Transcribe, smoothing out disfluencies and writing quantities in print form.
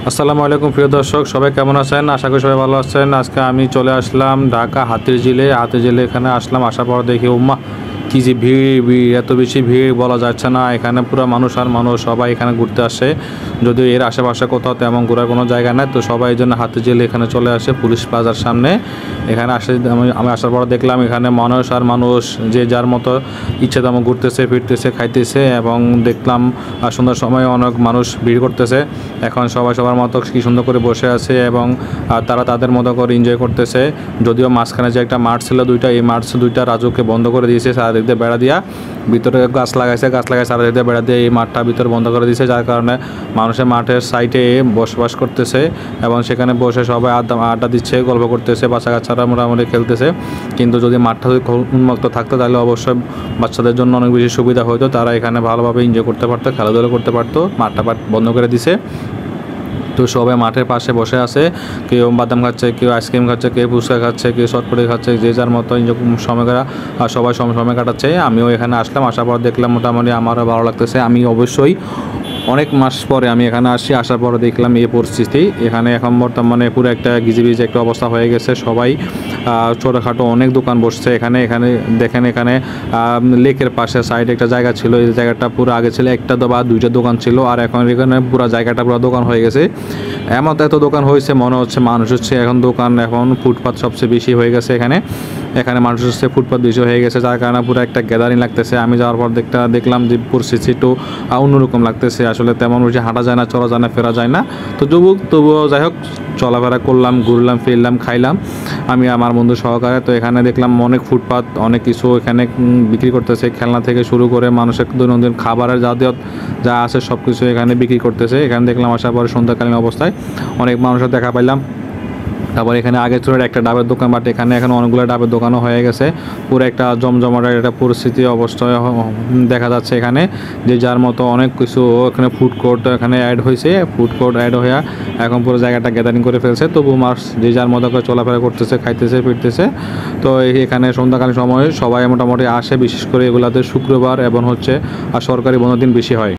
আসসালামু আলাইকুম প্রিয় দর্শক, সবাই কেমন আছেন? আশা করি সবাই ভালো আছেন। আজকে আমি চলে আসলাম ঢাকা হাতিরঝিলে এখানে আসলাম। আসার পর দেখি উম্মা কি যে ভিড়, এত বেশি ভিড় বলা যাচ্ছে না। এখানে পুরো মানুষ আর মানুষ, সবাই এখানে ঘুরতে আসে। যদিও এর আশেপাশে কোথাও তেমন ঘোরার কোনো জায়গা নেই, তো সবাই এই জন্য হাতিরঝিলে এখানে চলে আসে পুলিশ প্লাজার সামনে। এখানে আমি আসার পর দেখলাম এখানে মানুষ আর মানুষ যে যার মতো ইচ্ছে তেমন ঘুরতেছে, ফিরতেছে, খাইতেছে, এবং দেখলাম সন্ধ্যার সময় অনেক মানুষ ভিড় করতেছে। এখন সবাই সবার মতো কি সুন্দর করে বসে আছে এবং তারা তাদের মতো করে এনজয় করতেছে। যদিও মাঝখানে যে একটা মাঠ ছিল দুইটা, এই মাঠ দুইটা রাজুকে বন্ধ করে দিয়েছে, চারিদিক দিয়ে বেড়া দিয়া। ভিতরে গাছ লাগাইছে চারিদিক দিয়ে বেড়া দিয়ে এই মাঠটা ভিতরে বন্ধ করে দিয়েছে, যার কারণে মানুষের মাঠের সাইডে বসবাস করতেছে এবং সেখানে বসে সবাই আড্ডা দিচ্ছে, গল্প করতেছে, বাচ্চা কাচ্চারা মোটামুটি খেলতেছে। কিন্তু যদি মাঠটা উন্মুক্ত থাকতো তাহলে অবশ্যই বাচ্চাদের জন্য অনেক বেশি সুবিধা হতো, তারা এখানে ভালোভাবে এনজয় করতে পারতো, খেলাধুলা করতে পারতো। মাঠটা বন্ধ করে দিছে। তো সবাই মাঠের পাশে বসে আছে, কেউ বাদাম খাচ্ছে, কেউ আইসক্রিম খাচ্ছে, কেউ ফুচকা খাচ্ছে, কেউ চটপটি খাচ্ছে, যে যার মতো সময় সবাই সময় কাটাচ্ছে। আমিও এখানে আসলাম, আসার পর দেখলাম মোটামুটি আমারও ভালো লাগতেছে। আমি অবশ্যই অনেক মাস পরে আমি এখানে আসার পরে দেখলাম এই পরিস্থিতি। এখানে এখন বর্তমানে পুরো একটা গিজিবিজি একটা অবস্থা হয়ে গেছে। সবাই ছোটোখাটো অনেক দোকান বসছে এখানে। দেখেন, এখানে লেকের পাশে সাইডে একটা জায়গা ছিল, এই জায়গাটা পুরো আগে ছিল একটা বা দুইটা দোকান ছিল, আর এখন এখানে পুরো জায়গাটা পুরো দোকান হয়ে গেছে। এত দোকান হয়েছে, মনে হচ্ছে মানুষ হচ্ছে এখন দোকান, এখন ফুটপাত সবচেয়ে বেশি হয়ে গেছে এখানে মানুষ হচ্ছে ফুটপাত বেশি হয়ে গেছে, যার কারণে পুরো একটা গ্যাদারিং লাগতেছে। আমি যাওয়ার পর দেখলাম যে পরিস্থিতি একটু অন্যরকম লাগতেছে। আসলে তেমন বেশি হাঁটা যায় না, চলা যায় না, ফেরা যায় না। তো তবুও যাই হোক, চলাফেরা করলাম, ঘুরলাম, ফিরলাম, খাইলাম আমি আমার বন্ধু সহকারে। তো এখানে দেখলাম অনেক ফুটপাত, অনেক কিছু এখানে বিক্রি করতেছে, খেলনা থেকে শুরু করে মানুষের দৈনন্দিন খাবারের যা আছে সব কিছু এখানে বিক্রি করতেছে। এখানে দেখলাম আসার পরে সন্ধ্যাকালীন অবস্থায় অনেক মানুষের দেখা পাইলাম। তারপর এখানে আগে ছিল একটা ডাবের দোকান, বাট এখানে এখন অনেকগুলো ডাবের দোকানও হয়ে গেছে। পুরো একটা জমজমাটের একটা পরিস্থিতি অবস্থায় দেখা যাচ্ছে এখানে, যে যার মতো অনেক কিছু এখানে ফুড কোর্ট এখানে অ্যাড হয়েছে। ফুড কোর্ট অ্যাড হয়ে এখন পুরো জায়গাটা গ্যাদারিং করে ফেলছে। তবু যে যার মতো করে চলাফেরা করতেছে, খাইতেছে, ফিরতেছে। তো এখানে সন্ধ্যাকালীন সময়ে সবাই মোটামুটি আসে, বিশেষ করে এগুলাতে শুক্রবার এবং হচ্ছে আর সরকারি বন্ধের দিন বেশি হয়।